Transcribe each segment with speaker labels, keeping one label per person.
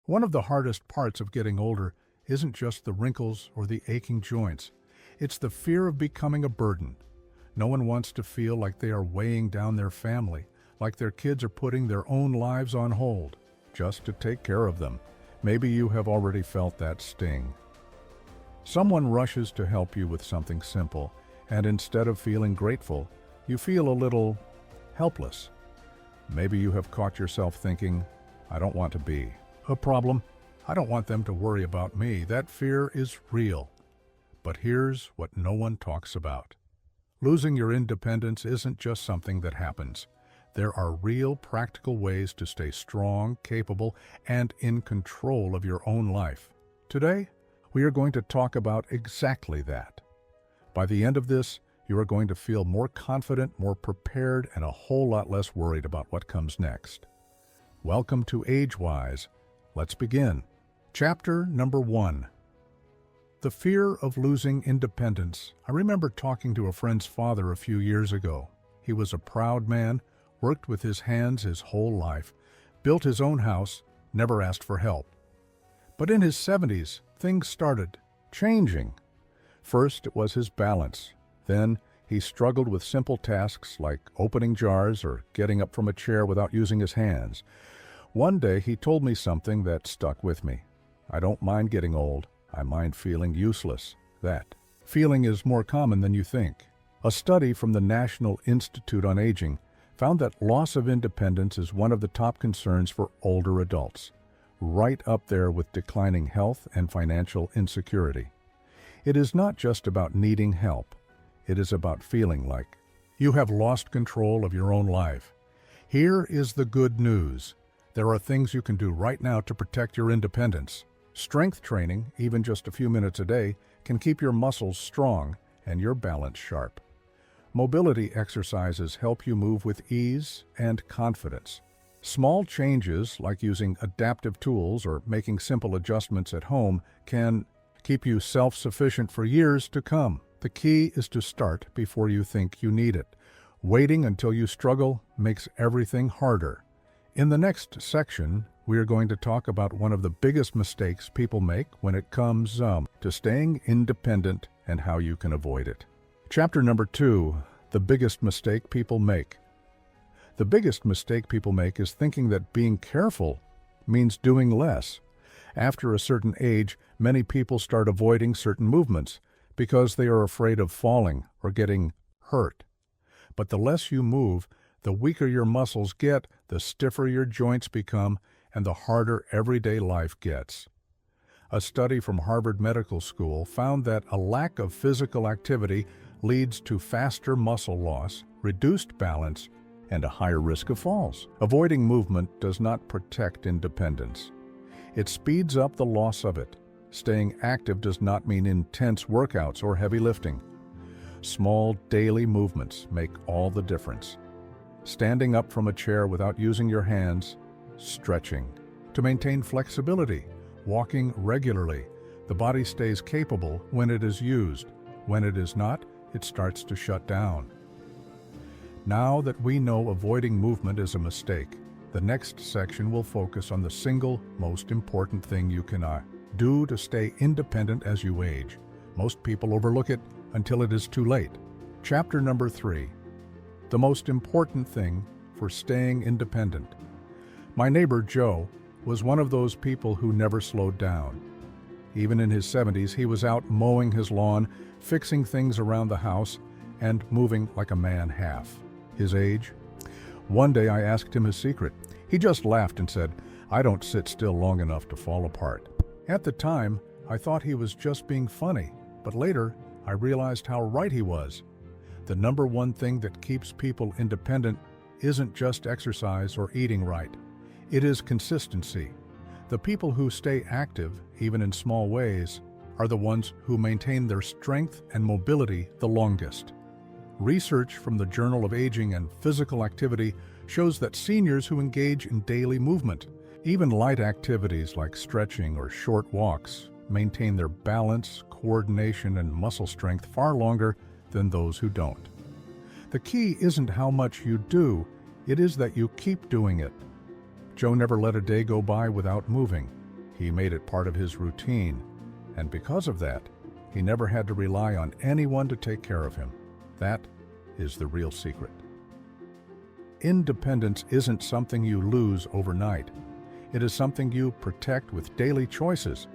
Speaker 1: One of the hardest parts of getting older isn't just the wrinkles or the aching joints. It's the fear of becoming a burden. No one wants to feel like they are weighing down their family, like their kids are putting their own lives on hold, just to take care of them. Maybe you have already felt that sting. Someone rushes to help you with something simple, and instead of feeling grateful, you feel a little helpless. Maybe you have caught yourself thinking, I don't want to be a problem. I don't want them to worry about me. That fear is real. But here's what no one talks about. Losing your independence isn't just something that happens. There are real practical ways to stay strong, capable, and in control of your own life. Today, we are going to talk about exactly that. By the end of this, you are going to feel more confident, more prepared, and a whole lot less worried about what comes next. Welcome to Age-Wise. Let's begin. Chapter number 1. The fear of losing independence. I remember talking to a friend's father a few years ago. He was a proud man, worked with his hands his whole life, built his own house, never asked for help. But in his 70s, things started changing. First, it was his balance. Then, he struggled with simple tasks like opening jars or getting up from a chair without using his hands. One day, he told me something that stuck with me. I don't mind getting old. I mind feeling useless. That feeling is more common than you think. A study from the National Institute on Aging found that loss of independence is one of the top concerns for older adults, right up there with declining health and financial insecurity. It is not just about needing help. It is about feeling like you have lost control of your own life. Here is the good news. There are things you can do right now to protect your independence. Strength training, even just a few minutes a day, can keep your muscles strong and your balance sharp. Mobility exercises help you move with ease and confidence. Small changes, like using adaptive tools or making simple adjustments at home, can keep you self-sufficient for years to come. The key is to start before you think you need it. Waiting until you struggle makes everything harder. In the next section, we are going to talk about one of the biggest mistakes people make when it comes to staying independent and how you can avoid it. Chapter number 2, the biggest mistake people make. The biggest mistake people make is thinking that being careful means doing less. After a certain age, many people start avoiding certain movements because they are afraid of falling or getting hurt. But the less you move, the weaker your muscles get, the stiffer your joints become, and the harder everyday life gets. A study from Harvard Medical School found that a lack of physical activity leads to faster muscle loss, reduced balance, and a higher risk of falls. Avoiding movement does not protect independence. It speeds up the loss of it. Staying active does not mean intense workouts or heavy lifting. Small daily movements make all the difference. Standing up from a chair without using your hands, stretching. To maintain flexibility, walking regularly. The body stays capable when it is used. When it is not, it starts to shut down. Now that we know avoiding movement is a mistake, the next section will focus on the single most important thing you can do to stay independent as you age. Most people overlook it until it is too late. Chapter number 3. The most important thing for staying independent. My neighbor Joe was one of those people who never slowed down. Even in his 70s, he was out mowing his lawn, fixing things around the house, and moving like a man half his age. One day I asked him his secret. He just laughed and said, "I don't sit still long enough to fall apart." At the time, I thought he was just being funny, but later I realized how right he was. The number one thing that keeps people independent isn't just exercise or eating right. It is consistency. The people who stay active, even in small ways, are the ones who maintain their strength and mobility the longest. Research from the Journal of Aging and Physical Activity shows that seniors who engage in daily movement, even light activities like stretching or short walks, maintain their balance, coordination, and muscle strength far longer than those who don't. The key isn't how much you do, it is that you keep doing it. Joe never let a day go by without moving. He made it part of his routine, and because of that, he never had to rely on anyone to take care of him. That is the real secret. Independence isn't something you lose overnight. It is something you protect with daily choices.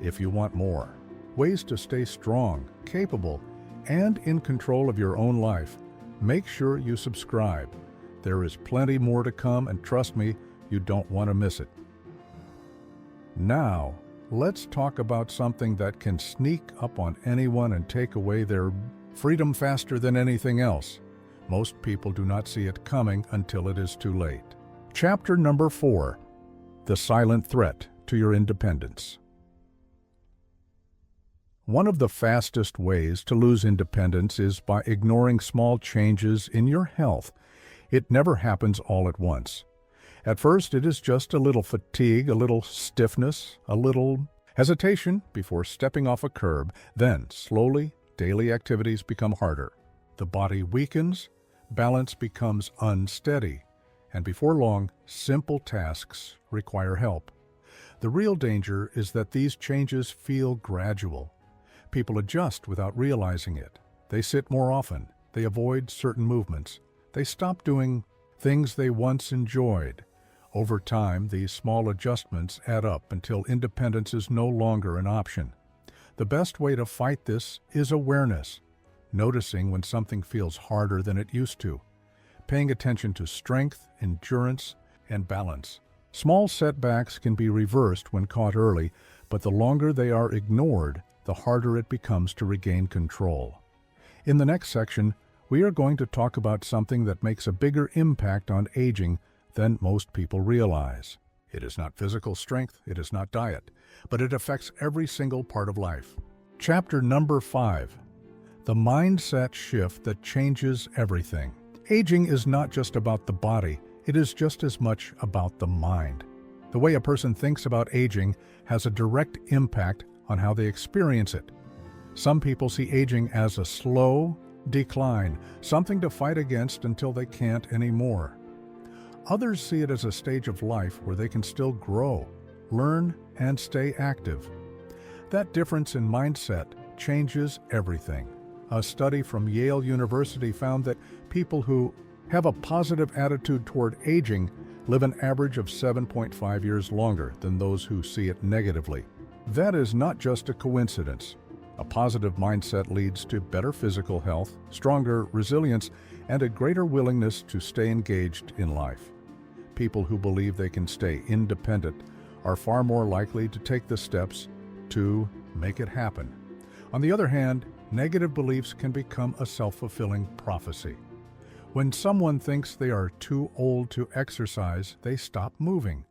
Speaker 1: If you want more ways to stay strong, capable, and in control of your own life, make sure you subscribe. There is plenty more to come, and trust me, you don't want to miss it. Now, let's talk about something that can sneak up on anyone and take away their freedom faster than anything else. Most people do not see it coming until it is too late. Chapter number 4. The silent threat to your independence. One of the fastest ways to lose independence is by ignoring small changes in your health. It never happens all at once. At first, it is just a little fatigue, a little stiffness, a little hesitation before stepping off a curb. Then, slowly, daily activities become harder. The body weakens, balance becomes unsteady, and before long, simple tasks require help. The real danger is that these changes feel gradual. People adjust without realizing it. They sit more often. They avoid certain movements. They stop doing things they once enjoyed. Over time, these small adjustments add up until independence is no longer an option. The best way to fight this is awareness, noticing when something feels harder than it used to, paying attention to strength, endurance, and balance. Small setbacks can be reversed when caught early, but the longer they are ignored, the harder it becomes to regain control. In the next section, we are going to talk about something that makes a bigger impact on aging than most people realize. It is not physical strength, it is not diet, but it affects every single part of life. Chapter number 5. The mindset shift that changes everything. Aging is not just about the body, it is just as much about the mind. The way a person thinks about aging has a direct impact on how they experience it. Some people see aging as a slow decline, something to fight against until they can't anymore. Others see it as a stage of life where they can still grow, learn, and stay active. That difference in mindset changes everything. A study from Yale University found that people who have a positive attitude toward aging live an average of 7.5 years longer than those who see it negatively. That is not just a coincidence. A positive mindset leads to better physical health, stronger resilience, and a greater willingness to stay engaged in life. People who believe they can stay independent are far more likely to take the steps to make it happen. On the other hand, negative beliefs can become a self-fulfilling prophecy. When someone thinks they are too old to exercise, they stop moving.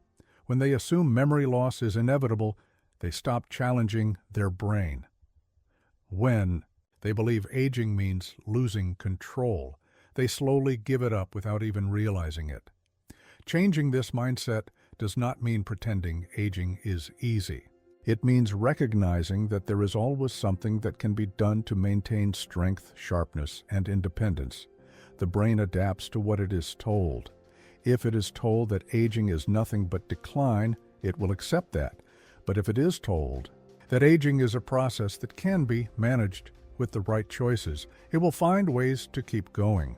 Speaker 1: When they assume memory loss is inevitable, they stop challenging their brain. When they believe aging means losing control, they slowly give it up without even realizing it. Changing this mindset does not mean pretending aging is easy. It means recognizing that there is always something that can be done to maintain strength, sharpness, and independence. The brain adapts to what it is told. If it is told that aging is nothing but decline, it will accept that. But if it is told that aging is a process that can be managed with the right choices, it will find ways to keep going.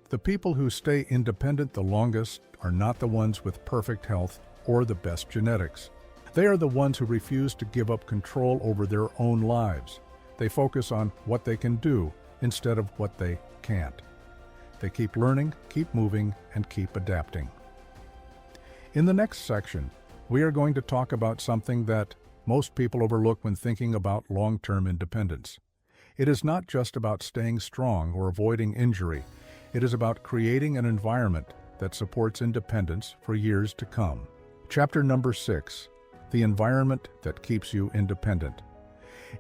Speaker 1: The people who stay independent the longest are not the ones with perfect health or the best genetics. They are the ones who refuse to give up control over their own lives. They focus on what they can do instead of what they can't. They keep learning, keep moving, and keep adapting. In the next section, we are going to talk about something that most people overlook when thinking about long-term independence. It is not just about staying strong or avoiding injury. It is about creating an environment that supports independence for years to come. Chapter number 6. The environment that keeps you independent.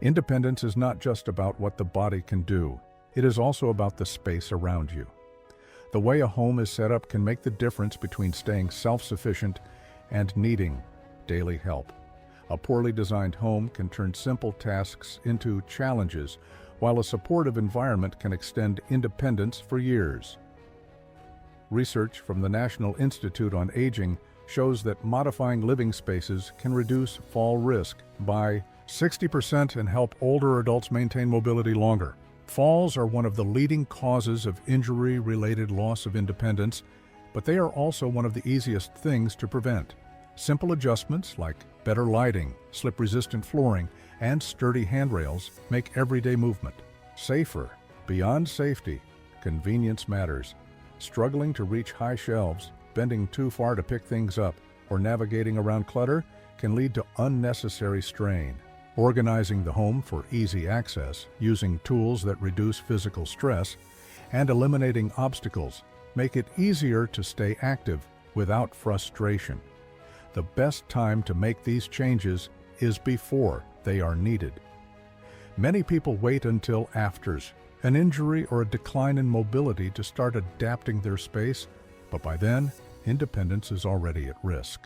Speaker 1: Independence is not just about what the body can do. It is also about the space around you. The way a home is set up can make the difference between staying self-sufficient and needing daily help. A poorly designed home can turn simple tasks into challenges, while a supportive environment can extend independence for years. Research from the National Institute on Aging shows that modifying living spaces can reduce fall risk by 60% and help older adults maintain mobility longer. Falls are one of the leading causes of injury-related loss of independence, but they are also one of the easiest things to prevent. Simple adjustments like better lighting, slip-resistant flooring, and sturdy handrails make everyday movement safer. Beyond safety, convenience matters. Struggling to reach high shelves, bending too far to pick things up, or navigating around clutter can lead to unnecessary strain. Organizing the home for easy access, using tools that reduce physical stress, and eliminating obstacles make it easier to stay active without frustration. The best time to make these changes is before they are needed. Many people wait until after an injury or a decline in mobility to start adapting their space, but by then, independence is already at risk.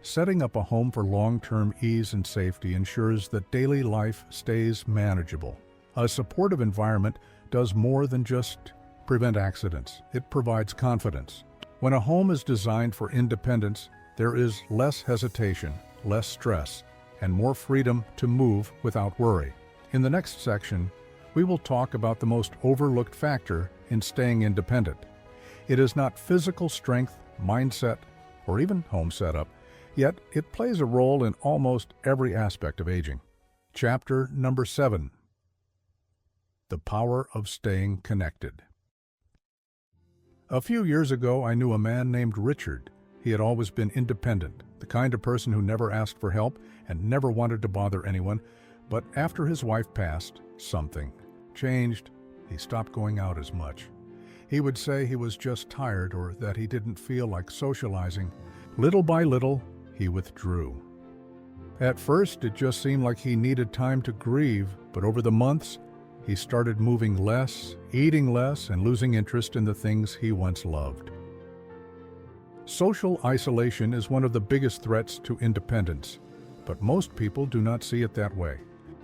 Speaker 1: Setting up a home for long-term ease and safety ensures that daily life stays manageable. A supportive environment does more than just prevent accidents. It provides confidence. When a home is designed for independence, there is less hesitation, less stress, and more freedom to move without worry. In the next section, we will talk about the most overlooked factor in staying independent. It is not physical strength, mindset, or even home setup, yet it plays a role in almost every aspect of aging. Chapter number 7. The Power of Staying Connected. A few years ago, I knew a man named Richard. He had always been independent, the kind of person who never asked for help and never wanted to bother anyone. But after his wife passed, something changed. He stopped going out as much. He would say he was just tired or that he didn't feel like socializing. Little by little, he withdrew. At first, it just seemed like he needed time to grieve, but over the months, he started moving less, eating less, and losing interest in the things he once loved. Social isolation is one of the biggest threats to independence, but most people do not see it that way.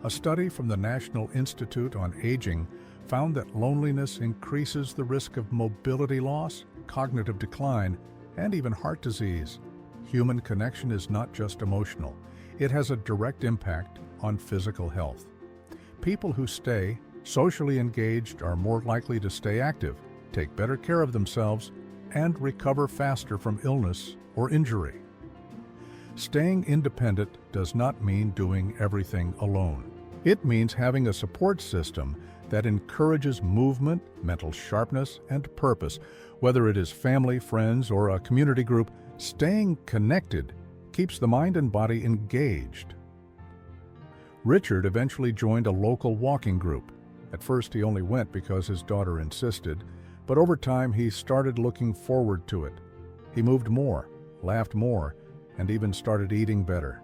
Speaker 1: A study from the National Institute on Aging found that loneliness increases the risk of mobility loss, cognitive decline, and even heart disease. Human connection is not just emotional. It has a direct impact on physical health. People who stay socially engaged are more likely to stay active, take better care of themselves, and recover faster from illness or injury. Staying independent does not mean doing everything alone. It means having a support system that encourages movement, mental sharpness, and purpose. Whether it is family, friends, or a community group, staying connected keeps the mind and body engaged. Richard eventually joined a local walking group. At first, he only went because his daughter insisted, but over time he started looking forward to it. He moved more, laughed more, and even started eating better.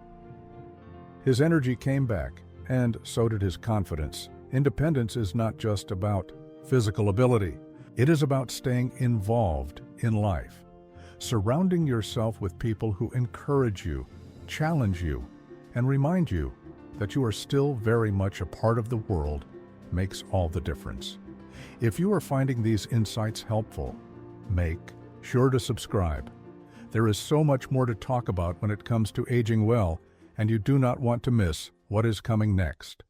Speaker 1: His energy came back, and so did his confidence. Independence is not just about physical ability. It is about staying involved in life. Surrounding yourself with people who encourage you, challenge you, and remind you that you are still very much a part of the world makes all the difference. If you are finding these insights helpful, make sure to subscribe. There is so much more to talk about when it comes to aging well, and you do not want to miss what is coming next.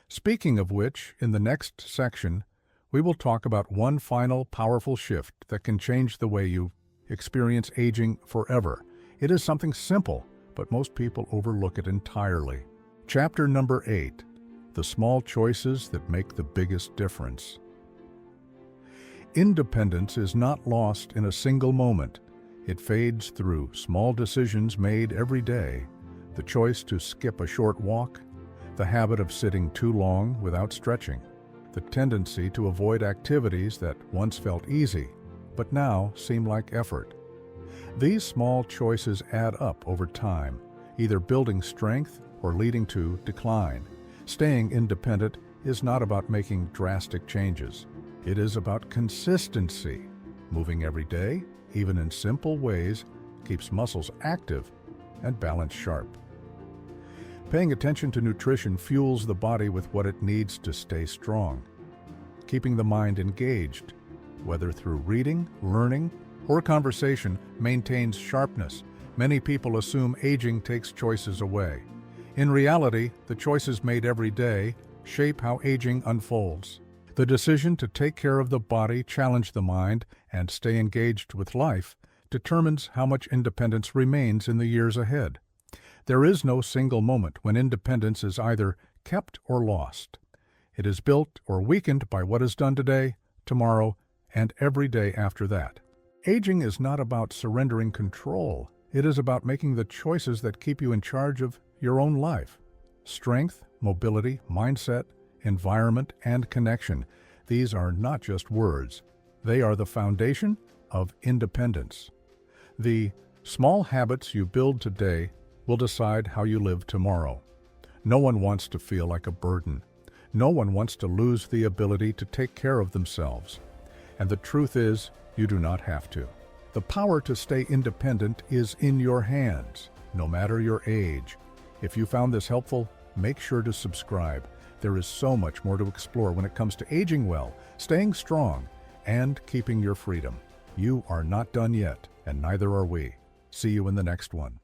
Speaker 1: Speaking of which, in the next section, we will talk about one final powerful shift that can change the way you experience aging forever. It is something simple, but most people overlook it entirely. Chapter number 8. The small choices that make the biggest difference. Independence is not lost in a single moment. It fades through small decisions made every day. The choice to skip a short walk, the habit of sitting too long without stretching, the tendency to avoid activities that once felt easy, but now seem like effort. These small choices add up over time, either building strength or leading to decline. Staying independent is not about making drastic changes. It is about consistency. Moving every day, even in simple ways, keeps muscles active and balance sharp. Paying attention to nutrition fuels the body with what it needs to stay strong. Keeping the mind engaged, whether through reading, learning, Poor conversation maintains sharpness. Many people assume aging takes choices away. In reality, the choices made every day shape how aging unfolds. The decision to take care of the body, challenge the mind, and stay engaged with life determines how much independence remains in the years ahead. There is no single moment when independence is either kept or lost. It is built or weakened by what is done today, tomorrow, and every day after that. Aging is not about surrendering control. It is about making the choices that keep you in charge of your own life. Strength, mobility, mindset, environment, and connection. These are not just words. They are the foundation of independence. The small habits you build today will decide how you live tomorrow. No one wants to feel like a burden. No one wants to lose the ability to take care of themselves. And the truth is, you do not have to. The power to stay independent is in your hands, no matter your age. If you found this helpful, make sure to subscribe. There is so much more to explore when it comes to aging well, staying strong, and keeping your freedom. You are not done yet, and neither are we. See you in the next one.